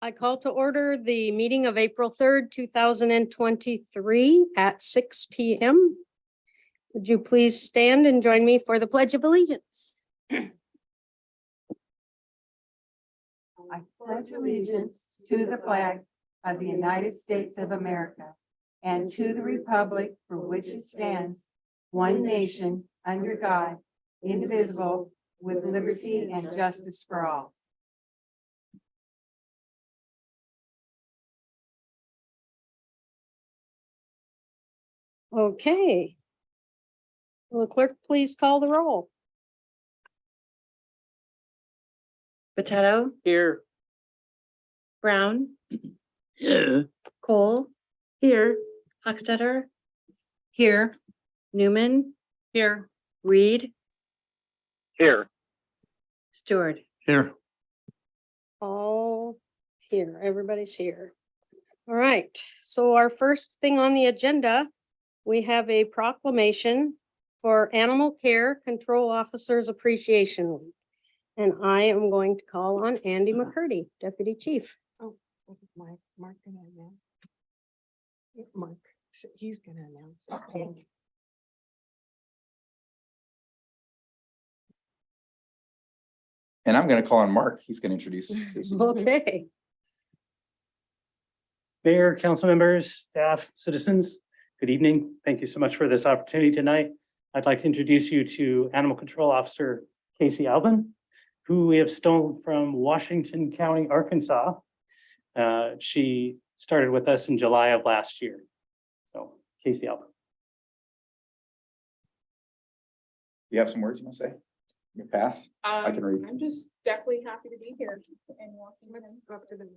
I call to order the meeting of April 3rd, 2023 at 6 p.m. Would you please stand and join me for the Pledge of Allegiance? I pledge allegiance to the flag of the United States of America and to the republic for which it stands, one nation, under God, indivisible, with liberty and justice for all. Okay. Will the clerk please call the roll? Potato, Here. Brown, Yeah. Cole, Here. Hochstetter. Here. Newman. Here. Reed, Here. Stewart. Here. All here, everybody's here. All right, so our first thing on the agenda, we have a proclamation for Animal Care Control Officers Appreciation Week. And I am going to call on Andy McCurdy, Deputy Chief. Oh, wasn't Mark gonna announce? Mark, so he's gonna announce. it. And I'm going to call on Mark. He's going to introduce his. Okay, Mayor, council members, staff, citizens, good evening. Thank you so much for this opportunity tonight. I'd like to introduce you to Animal Control Officer Casey Albin, who we have stolen from Washington County, Arkansas. She started with us in July of last year. So Casey Albin. You have some words you want to say? You pass? I can read. I'm just definitely happy to be here and walking with him. Go up to the mic.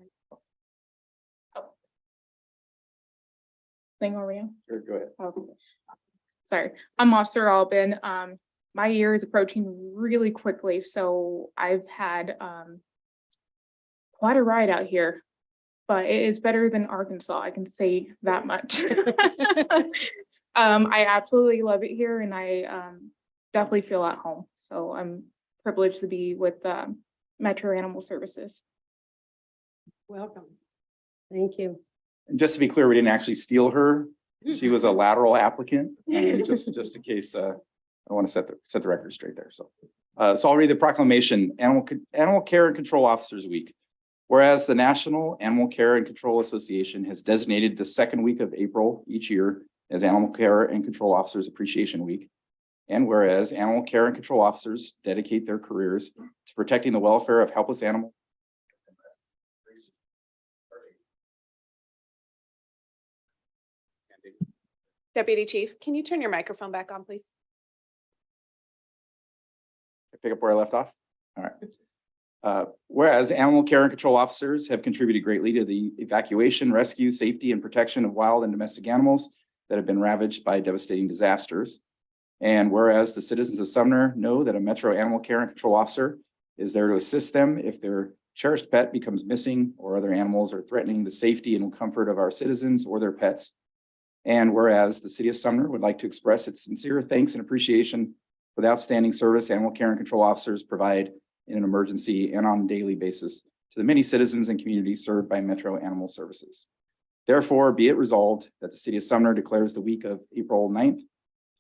Thing over you. Sure, go ahead. Okay. Sorry, I'm Officer Albin. My year is approaching really quickly, so I've had quite a ride out here, but it is better than Arkansas. I can say that much. I absolutely love it here, and I definitely feel at home. So I'm privileged to be with Metro Animal Services. Welcome. thank you. And just to be clear, we didn't actually steal her. She was a lateral applicant, just in case, I want to set the record straight there. So I'll read the proclamation, Animal Care and Control Officers Week. Whereas the National Animal Care and Control Association has designated the second week of April each year as Animal Care and Control Officers Appreciation Week. And whereas animal care and control officers dedicate their careers to protecting the welfare of helpless animals. Deputy Chief, can you turn your microphone back on, please? Pick up where I left off. All right. Whereas animal care and control officers have contributed greatly to the evacuation, rescue, safety, and protection of wild and domestic animals that have been ravaged by devastating disasters. And whereas the citizens of Sumner know that a Metro Animal Care and Control Officer is there to assist them if their cherished pet becomes missing or other animals are threatening the safety and comfort of our citizens or their pets. And whereas the city of Sumner would like to express its sincere thanks and appreciation for the outstanding service animal care and control officers provide in an emergency and on a daily basis to the many citizens and communities served by Metro Animal Services. Therefore, be it resolved that the city of Sumner declares the week of April 9th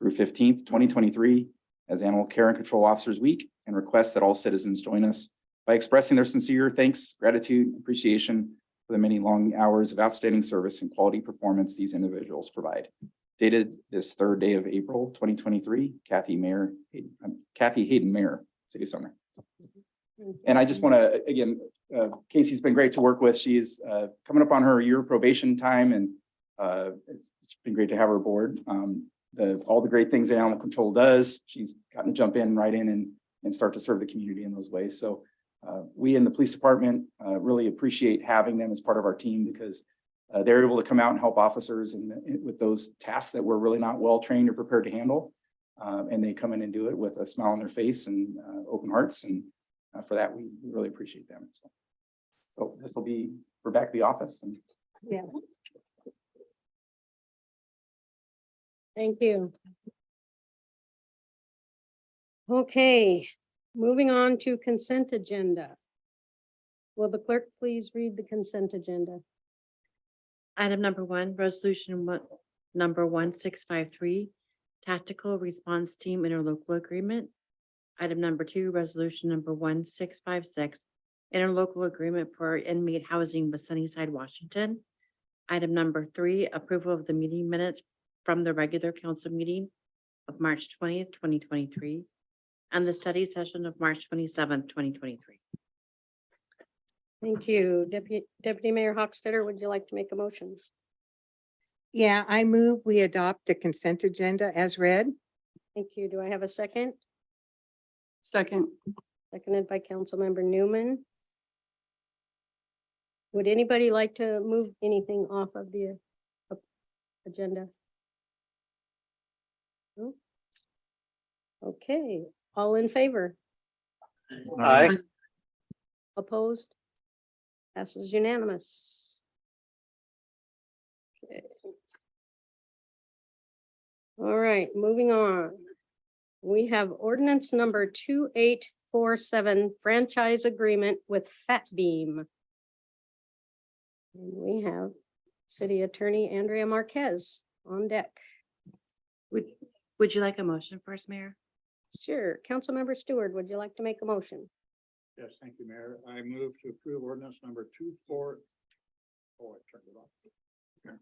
through 15th, 2023 as Animal Care and Control Officers Week, and requests that all citizens join us by expressing their sincere thanks, gratitude, appreciation for the many long hours of outstanding service and quality performance these individuals provide. Dated this third day of April, 2023, Kathy Hayden, Mayor, City of Sumner. And I just want to, again, Casey's been great to work with. She is coming up on her year probation time, and it's been great to have her aboard. All the great things that animal control does, she's gotten to jump in right in and start to serve the community in those ways. So we in the police department really appreciate having them as part of our team, because they're able to come out and help officers with those tasks that we're really not well trained or prepared to handle. And they come in and do it with a smile on their face and open hearts. And for that, we really appreciate them. So this will be, we're back to the office. And Yeah. Thank you. Okay, moving on to consent agenda. Will the clerk please read the consent agenda? Item number one, number 1653, Tactical Response Team Interlocal Agreement. Item number two, resolution number 1656, Interlocal Agreement for Inmate Housing with Sunnyside, Washington. Item number three, approval of the meeting minutes from the regular council meeting of March 20th, 2023, and the study session of March 27th, 2023. Thank you. Deputy Mayor Hochstetter, would you like to make a motion? Yeah, I move we adopt the consent agenda as read. Thank you. Do I have a second? Second. Seconded by Councilmember Newman. Would anybody like to move anything off of the agenda? No? Okay, all in favor? Aye. Opposed? Passes unanimous. Okay. All right, moving on. We have ordinance number 2847, franchise agreement with Fat Beam. And we have City Attorney Andrea Marquez on deck. Would you like a motion first, Mayor? Sure. Councilmember Stewart, would you like to make a motion? Yes, thank you, Mayor. I move to approve ordinance number 24. Oh, I turned it off. Okay.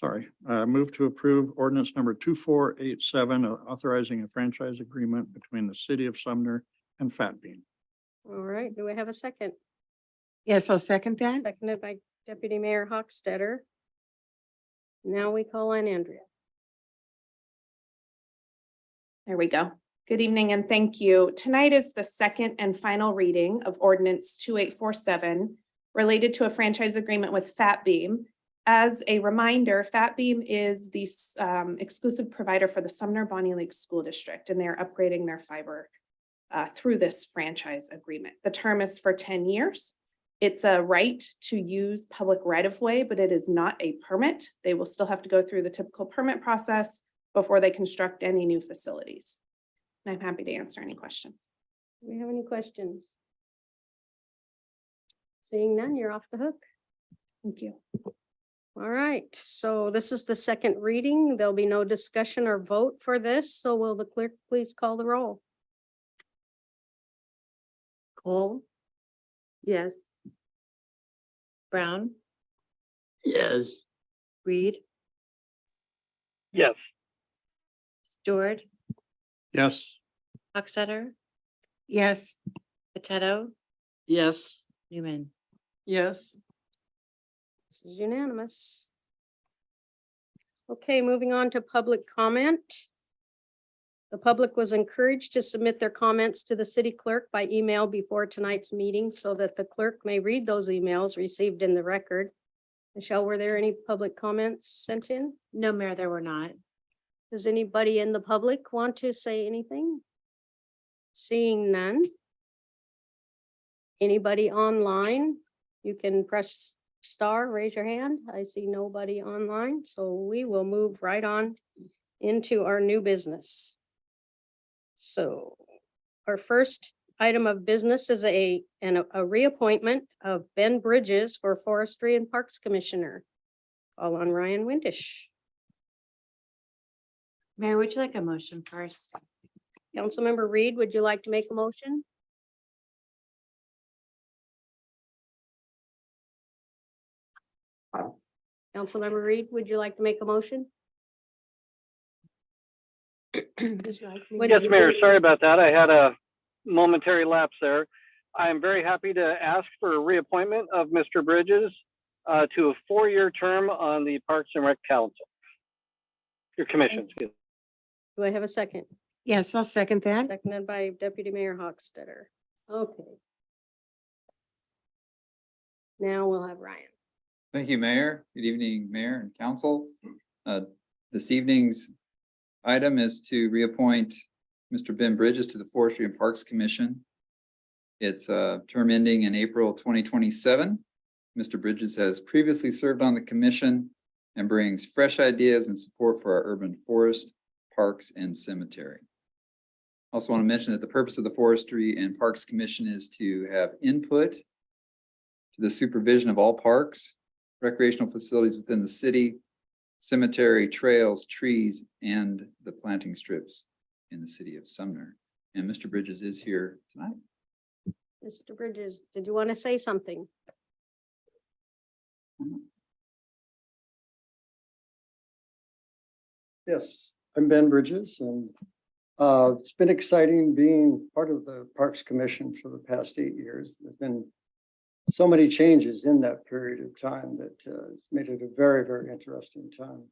Sorry, move to approve ordinance number 2487, authorizing a franchise agreement between the city of Sumner and Fat Bean. All right, do we have a second? Yes, I'll second that. Seconded by Deputy Mayor Hochstetter. Now we call on Andrea. There we go. Good evening and thank you. Tonight is the second and final reading of ordinance 2847 related to a franchise agreement with Fat Beam. As a reminder, Fat Beam is the exclusive provider for the Sumner Bonnie Lake School District, and they're upgrading their fiber through this franchise agreement. The term is for 10 years. It's a right to use public right-of-way, but it is not a permit. They will still have to go through the typical permit process before they construct any new facilities. And I'm happy to answer any questions. Do we have any questions? Seeing none, you're off the hook. Thank you. All right, so this is the second reading. There'll be no discussion or vote for this. So will the clerk please call the roll? Cole? Yes. Brown? Yes. Reed? Yes. Stewart? Yes. Hochstetter? Yes. Potato? Yes. Newman? Yes. This is unanimous. Okay, moving on to public comment. The public was encouraged to submit their comments to the city clerk by email before tonight's meeting so that the clerk may read those emails received in the record. Michelle, were there any public comments sent in? No, Mayor, there were not. Does anybody in the public want to say anything? Seeing none. Anybody online? You can press star, raise your hand. I see nobody online, so we will move right on into our new business. So our first item of business is a reappointment of Ben Bridges for Forestry and Parks Commissioner. Call on Ryan Windisch. Mayor, would you like a motion first? Councilmember Reed, would you like to make a motion? Councilmember Reed, would you like to make a motion? Would- Yes, Mayor, sorry about that. I had a momentary lapse there. I am very happy to ask for a reappointment of Mr. Bridges to a 4-year term on the Parks and Rec Council. Your commission, excuse me. Do I have a second? Yes, I'll second that. Seconded by Deputy Mayor Hochstetter. Okay. Now we'll have Ryan. Thank you, Mayor. Good evening, Mayor and Council. This evening's item is to reappoint Mr. Ben Bridges to the Forestry and Parks Commission. It's a term ending in April 2027. Mr. Bridges has previously served on the commission and brings fresh ideas and support for our urban forest, parks, and cemetery. Also want to mention that the purpose of the Forestry and Parks Commission is to have input to the supervision of all parks, recreational facilities within the city, cemetery, trails, trees, and the planting strips in the city of Sumner. And Mr. Bridges is here tonight. Mr. Bridges, did you want to say something? Yes, I'm Ben Bridges, and it's been exciting being part of the Parks Commission for the past 8 years. There's been so many changes in that period of time that it's made it a very, very interesting time.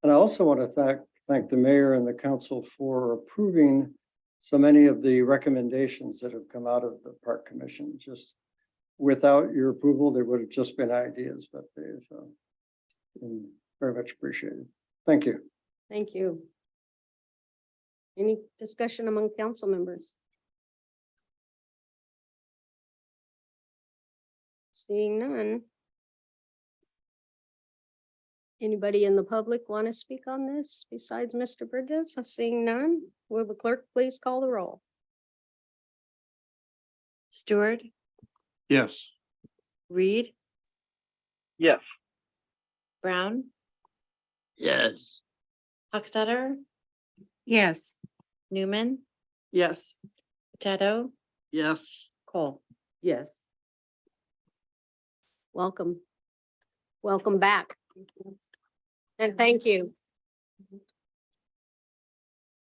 And I also want to thank the mayor and the council for approving so many of the recommendations that have come out of the Park Commission. Just without your approval, there would have just been ideas, but they've been very much appreciated. Thank you. Thank you. Any discussion among council members? Seeing none. Anybody in the public want to speak on this besides Mr. Bridges? Seeing none, will the clerk please call the roll? Stewart, Yes. Reed, Yes. Brown, Yes. Hochstetter, Yes. Newman, Yes. Potato, Yes. Cole. Yes. Welcome. Welcome back. And thank you.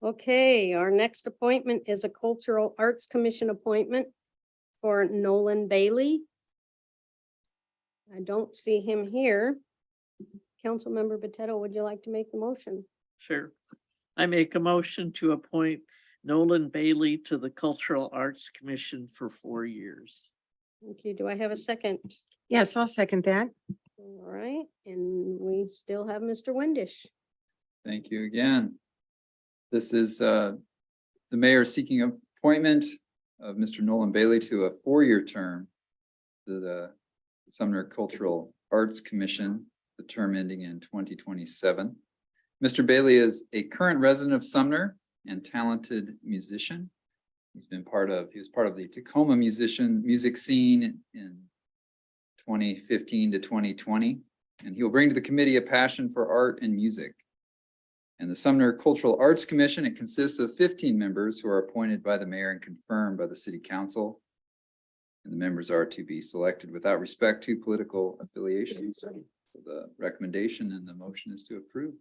Okay, our next appointment is a Cultural Arts Commission appointment for Nolan Bailey. I don't see him here. Councilmember Potato, would you like to make the motion? Sure. I make a motion to appoint Nolan Bailey to the Cultural Arts Commission for 4 years. Okay, do I have a second? Yes, I'll second that. All right, and we still have Mr. Windish. Thank you again. This is the mayor seeking appointment of Mr. Nolan Bailey to a 4-year term to the Sumner Cultural Arts Commission, the term ending in 2027. Mr. Bailey is a current resident of Sumner and talented musician. He was part of the Tacoma music scene in 2015 to 2020, and he will bring to the committee a passion for art and music. And the Sumner Cultural Arts Commission, it consists of 15 members who are appointed by the mayor and confirmed by the city council. And the members are to be selected without respect to political affiliations. So the recommendation and the motion is to approve.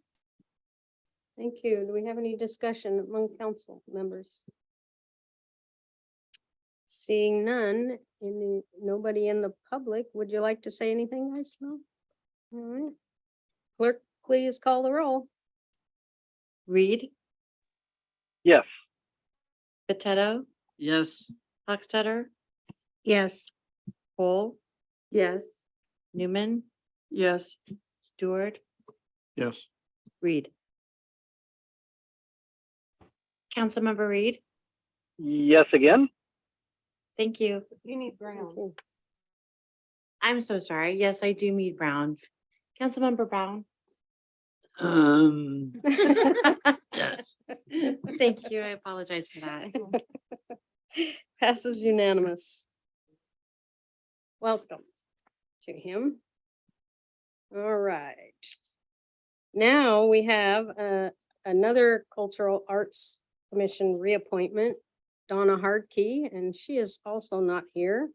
Thank you. Do we have any discussion among council members? Seeing none, nobody in the public, would you like to say anything, guys? No? All right. Clerk, please call the roll. Reed, Yes. Potato, Yes. Hochstetter, Yes. Cole, Yes. Newman, Yes. Stewart, Yes. Reed. Councilmember Reed, Yes again? thank you. You need Thank Brown. you. I'm so sorry. Yes, I do meet Brown. Councilmember Brown. Thank you. I apologize for that. Passes unanimous. Welcome to him. All right. Now we have another Cultural Arts Commission reappointment, Donna Hardkey, and she is also not here.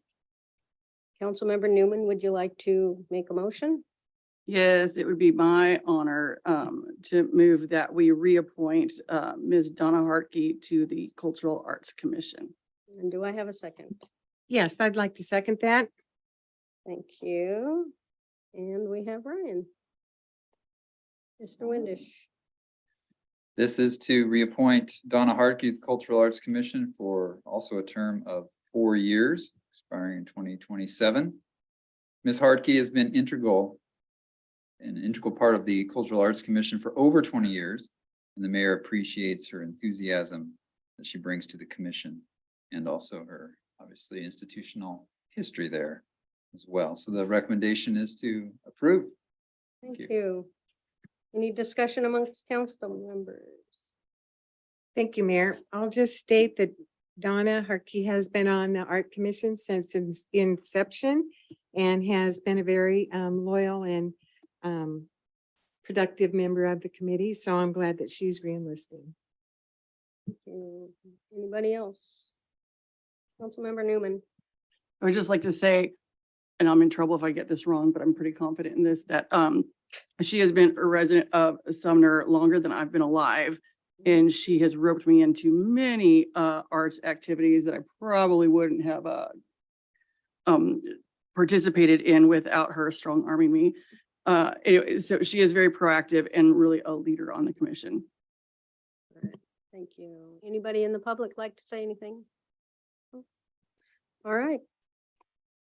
Councilmember Newman, would you like to make a motion? Yes, it would be my honor to move that we reappoint Ms. Donna Hartke to the Cultural Arts Commission. And do I have a second? Yes, I'd like to second that. Thank you. And we have Ryan. Mr. Windish. This is to reappoint Donna Hartke to the Cultural Arts Commission for also a term of 4 years, expiring in 2027. Ms. Hartke has been an integral part of the Cultural Arts Commission for over 20 years, and the mayor appreciates her enthusiasm that she brings to the commission and also her, obviously, institutional history there as well. So the recommendation is to approve. Thank you. Any discussion amongst council members? Thank you, Mayor. I'll just state that Donna Harkey has been on the Art Commission since its inception. and has been a very loyal and productive member of the committee. So I'm glad that she's reenlisting. Thank you. Anybody else? Councilmember Newman. I would just like to say, and I'm in trouble if I get this wrong, but I'm pretty confident in this, that she has been a resident of Sumner longer than I've been alive. And she has roped me into many arts activities that I probably wouldn't have participated in without her strong arming me. Anyway, so she is very proactive and really a leader on the commission. Thank you. Anybody in the public like to say anything? All right.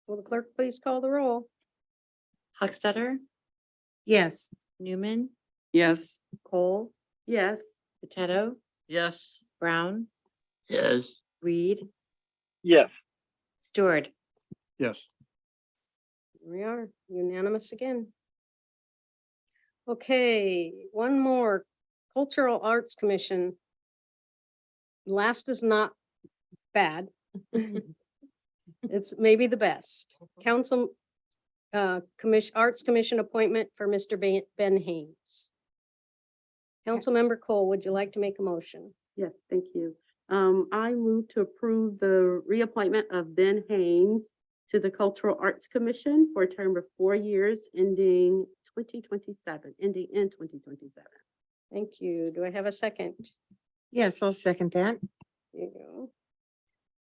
Will the clerk please call the roll? Hochstetter, Yes. Newman, Yes. Cole, Yes. Potato, Yes. Brown, Yes. Reed, Yes. Stewart. Yes. We are unanimous again. Okay, one more. Cultural Arts Commission. Last is not bad. It's maybe the best. Council Arts Commission appointment for Mr. Ben Haynes. Councilmember Cole, would you like to make a motion? Yes, thank you. I move to approve the reappointment of Ben Haynes to the Cultural Arts Commission for a term of 4 years ending in 2027. Thank you. Do I have a second? Yes, I'll second that. There you go.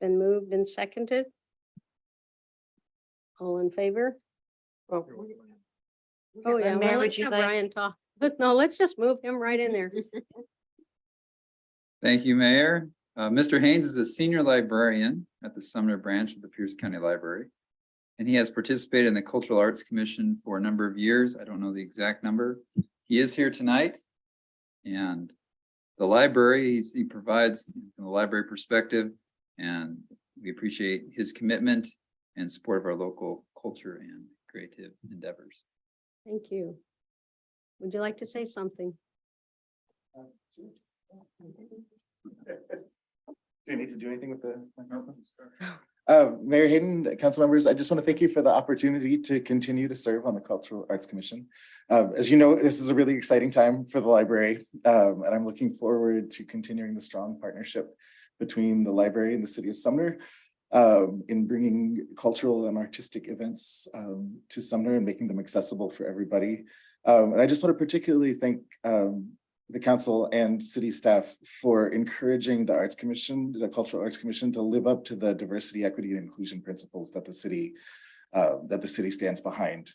Been moved and seconded. All in favor? Oh, yeah. Mayor, Well, would let's you have like- Brian talk. But no, let's just move him right in there. Thank you, Mayor. Mr. Haynes is a senior librarian at the Sumner branch of the Pierce County Library. And he has participated in the Cultural Arts Commission for a number of years. I don't know the exact number. He is here tonight. And the library, he provides from the library perspective, and we appreciate his commitment and support of our local culture and creative endeavors. Thank you. Would you like to say something? Do you need to do anything with the microphone? Mayor Hayden, council members, I just want to thank you for the opportunity to continue to serve on the Cultural Arts Commission. As you know, this is a really exciting time for the library, and I'm looking forward to continuing the strong partnership between the library and the city of Sumner in bringing cultural and artistic events to Sumner and making them accessible for everybody. And I just want to particularly thank the council and city staff for encouraging the Arts Commission, the Cultural Arts Commission, to live up to the diversity, equity, and inclusion principles that the city stands behind.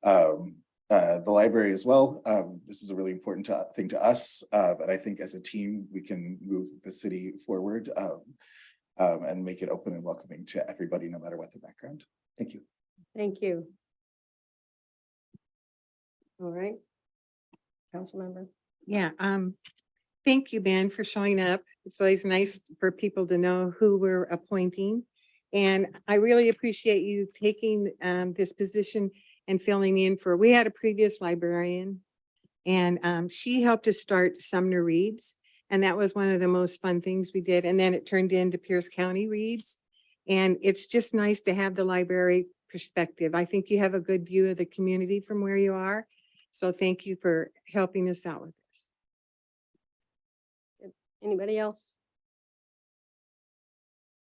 The library as well. This is a really important thing to us, but I think as a team we can move the city forward and make it open and welcoming to everybody, no matter what their background. Thank you. Thank you. All right. Council member. Yeah, thank you, Ben, for showing up. It's always nice for people to know who we're appointing. And I really appreciate you taking this position and filling in for, we had a previous librarian and she helped us start Sumner Reads. And that was one of the most fun things we did. And then it turned into Pierce County Reads. And it's just nice to have the library perspective. I think you have a good view of the community from where you are. So thank you for helping us out with this. Anybody else?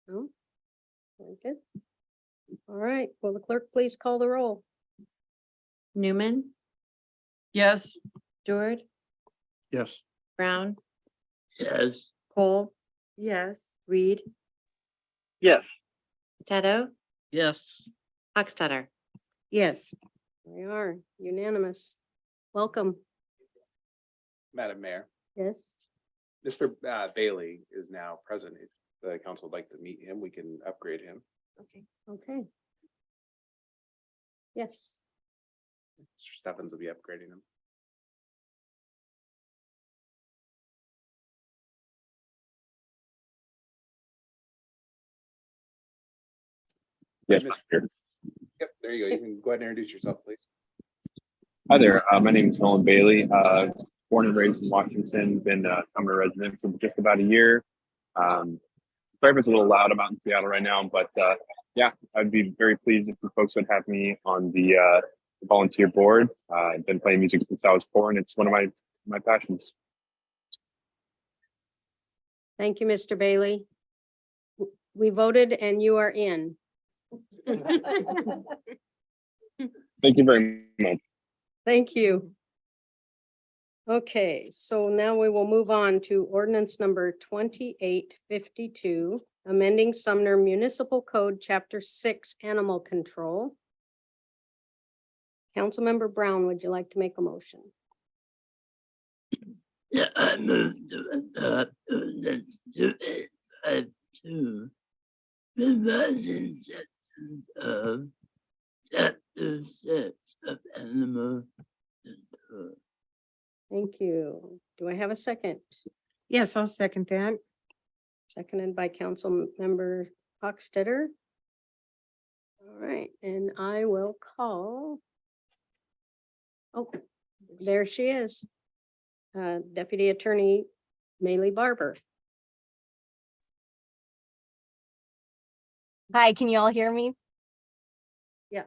No? Very good. All right. Will the clerk please call the roll? Newman, Yes. Stewart, Yes. Brown, Yes. Cole, Yes. Reed, Yes. Potato, Yes. Hochstetter. Yes. We are unanimous. Welcome. Madam Mayor, Yes. Mr. Bailey is now president. If the council would like to meet him, we can upgrade him. Okay. Okay. Yes. Mr. Stephens will be upgrading him. Yes, Mr. I'm here. Yep, there you go. You can go ahead and introduce yourself, please. Hi there. My name is Nolan Bailey. Born and raised in Washington. Been a Sumner resident for just about a year. Sorry if it's a little loud. I'm out in Seattle right now, but yeah, I'd be very pleased if you folks would have me on the volunteer board. I've been playing music since I was 4, and it's one of my passions. Thank you, Mr. Bailey. We voted and you are in. Thank you very much. Thank you. Okay, so now we will move on to ordinance number 2852, amending Sumner Municipal Code, Chapter 6, Animal Control. Councilmember Brown, would you like to make a motion? Yeah, I move to adopt ordinance 2852, revising sections of chapter 6 of animal control. Thank you. Do I have a second? Yes, I'll second that. Seconded by Councilmember Hochstetter. All right, and I will call. Oh, there she is. Deputy Attorney Maylee Barber. Hi, can you all hear me? Yeah.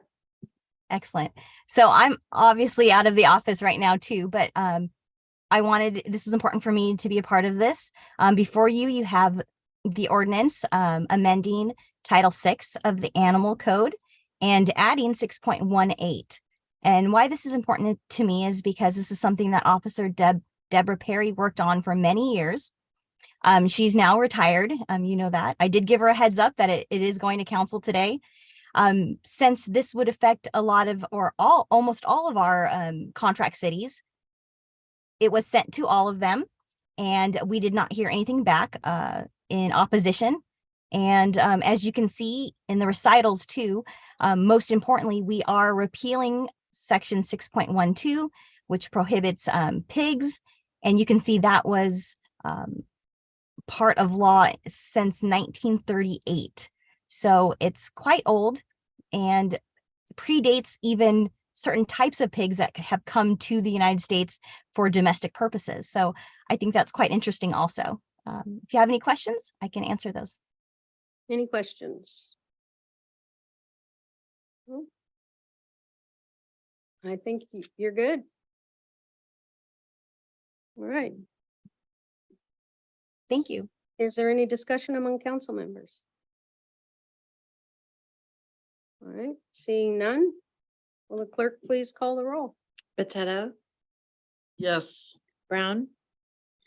Excellent. So I'm obviously out of the office right now too, but this was important for me to be a part of this. Before you have the ordinance amending Title 6 of the Animal Code and adding 6.18. And why this is important to me is because this is something that Officer Deborah Perry worked on for many years. She's now retired. You know that. I did give her a heads up that it is going to council today. Since this would affect a lot of, or almost all of our contract cities, it was sent to all of them, and we did not hear anything back in opposition. And as you can see in the recitals too, most importantly, we are repealing section 6.12, which prohibits pigs. And you can see that was part of law since 1938. So it's quite old and predates even certain types of pigs that have come to the United States for domestic purposes. So I think that's quite interesting also. If you have any questions, I can answer those. Any questions? No? I think you're good. All right. Thank you. Is there any discussion among council members? All right, seeing none, will the clerk please call the roll? Potato, Yes. Brown,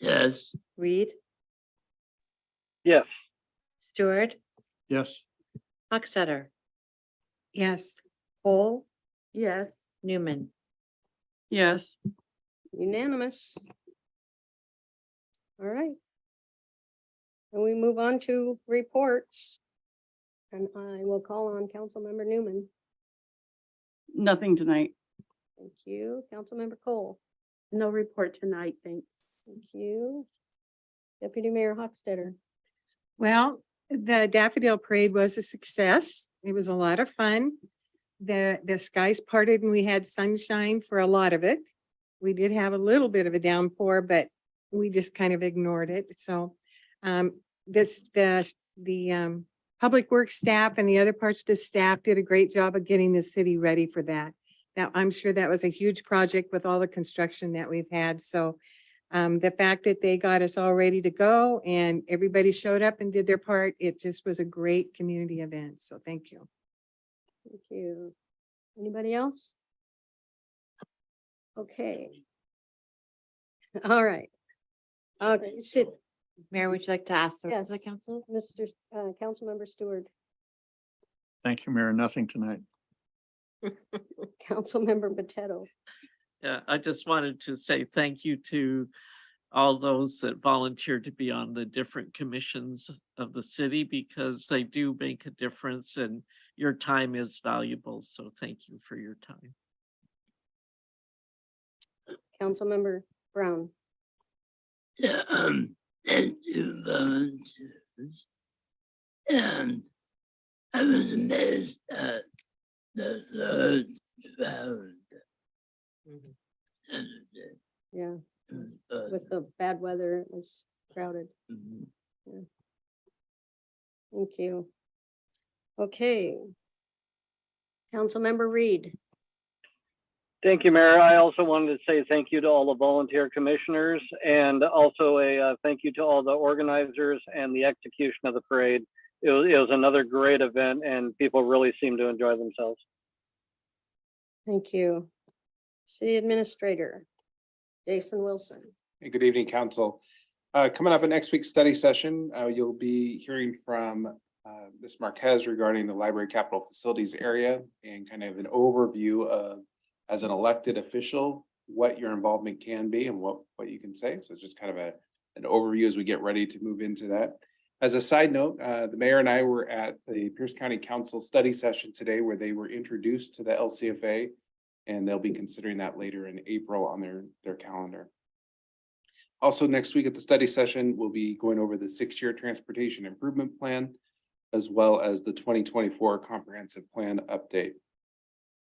Yes. Reed, Yes. Stewart, Yes. Hochstetter, Yes. Cole, Yes. Newman. Yes. Unanimous. All right. And we move on to reports. And I will call on Councilmember Newman. Nothing tonight. Thank you. Councilmember Cole. No report tonight, thanks. Thank you. Deputy Mayor Hochstetter. Well, the Daffodil Parade was a success. It was a lot of fun. The skies parted and we had sunshine for a lot of it. We did have a little bit of a downpour, but we just kind of ignored it. So the public works staff and the other parts of the staff did a great job of getting the city ready for that. Now, I'm sure that was a huge project with all the construction that we've had. So the fact that they got us all ready to go and everybody showed up and did their part, it just was a great community event. So thank you. Thank you. Anybody else? Okay. All right. Sit, Mayor, would you like to ask the rest of the Yes. council? Mr. Councilmember Stewart. Thank you, Mayor. Nothing tonight. Councilmember Potato. Yeah, I just wanted to say thank you to all those that volunteered to be on the different commissions of the city because they do make a difference and your time is valuable. So thank you for your time. Councilmember Brown. Yeah, thank you, volunteers. And I was amazed at the large crowd. Yeah, with the bad weather, it was crowded. Yeah. Thank you. Okay. Councilmember Reed. Thank you, Mayor. I also wanted to say thank you to all the volunteer commissioners and also a thank you to all the organizers and the execution of the parade. It was another great event and people really seemed to enjoy themselves. Thank you. City Administrator, Jason Wilson. Hey, good evening, council. Coming up at next week's study session, you'll be hearing from Ms. Marquez regarding the library capital facilities area and kind of an overview of, as an elected official, what your involvement can be and what you can say. So it's just kind of an overview as we get ready to move into that. As a side note, the mayor and I were at the Pierce County Council study session today where they were introduced to the LCFA, and they'll be considering that later in April on their calendar. Also, next week at the study session, we'll be going over the 6-year transportation improvement plan, as well as the 2024 comprehensive plan update.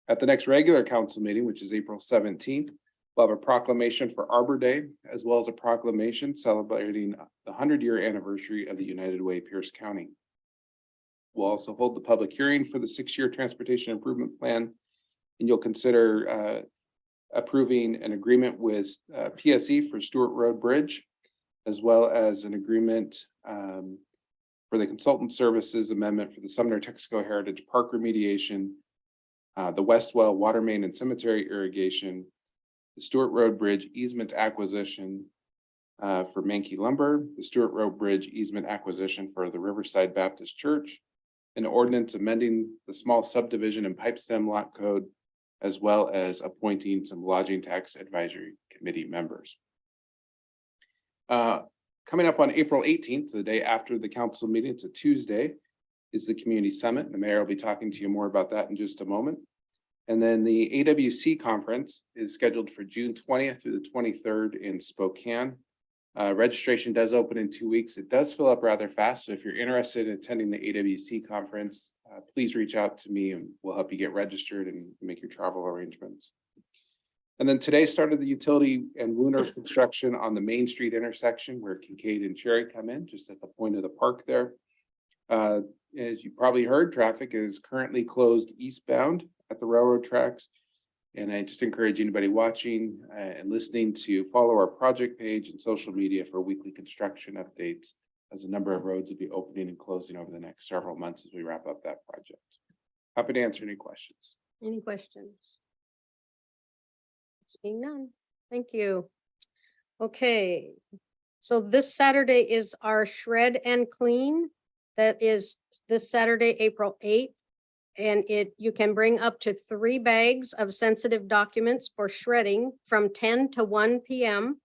At the next regular council meeting, which is April 17th, we'll have a proclamation for Arbor Day, as well as a proclamation celebrating the 100-year anniversary of the United Way Pierce County. We'll also hold the public hearing for the 6-year transportation improvement plan, and you'll consider approving an agreement with PSE for Stewart Road Bridge, as well as an agreement for the consultant services amendment for the Sumner Texaco Heritage Park remediation, the Westwell Water Main and Cemetery irrigation, the Stewart Road Bridge easement acquisition for Mankey Lumber, the Stewart Road Bridge easement acquisition for the Riverside Baptist Church, an ordinance amending the small subdivision and pipe stem lot code, as well as appointing some lodging tax advisory committee members. Coming up on April 18th, the day after the council meeting, it's a Tuesday, is the community summit. The mayor will be talking to you more about that in just a moment. And then the AWC conference is scheduled for June 20th through the 23rd in Spokane. Registration does open in 2 weeks. It does fill up rather fast. So if you're interested in attending the AWC conference, please reach out to me and we'll help you get registered and make your travel arrangements. And then today started the utility and lunar construction on the Main Street intersection where Kincaid and Cherry come in, just at the point of the park there. As you probably heard, traffic is currently closed eastbound at the railroad tracks. And I just encourage anybody watching and listening to follow our project page and social media for weekly construction updates, as a number of roads will be opening and closing over the next several months as we wrap up that project. Happy to answer any questions. Any questions? Seeing none. Thank you. Okay, so this Saturday is our shred and clean. That is this Saturday, April 8th. And you can bring up to 3 bags of sensitive documents for shredding from 10 to 1 p.m.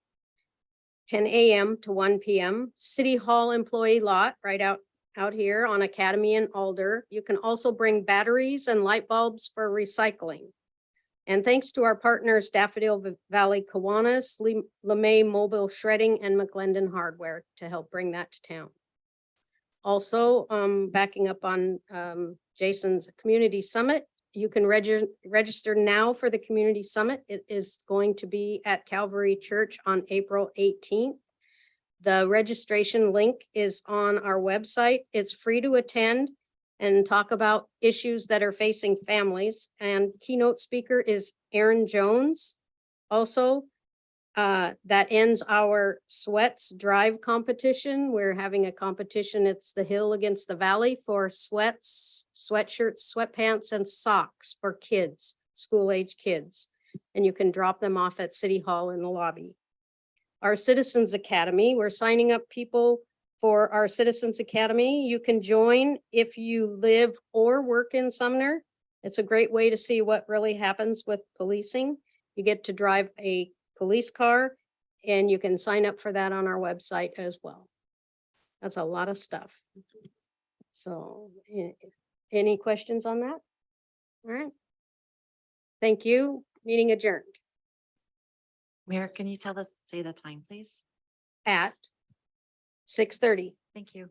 10 a.m. to 1 p.m. City Hall employee lot right out here on Academy and Alder. You can also bring batteries and light bulbs for recycling. And thanks to our partners, Daffodil Valley Kiwanis, LeMay Mobile Shredding, and McLendon Hardware to help bring that to town. Also, backing up on Jason's Community Summit, you can register now for the Community Summit. It is going to be at Calvary Church on April 18th. The registration link is on our website. It's free to attend and talk about issues that are facing families. And keynote speaker is Aaron Jones. Also, that ends our Sweats Drive competition. We're having a competition. It's the hill against the valley for sweats, sweatshirts, sweatpants, and socks for kids, school-age kids. And you can drop them off at City Hall in the lobby. Our Citizens Academy, we're signing up people for our Citizens Academy. You can join if you live or work in Sumner. It's a great way to see what really happens with policing. You get to drive a police car, and you can sign up for that on our website as well. That's a lot of stuff. So any questions on that? All right. Thank you. Meeting adjourned Mayor, can you say the time, please? at 6:30. Thank you.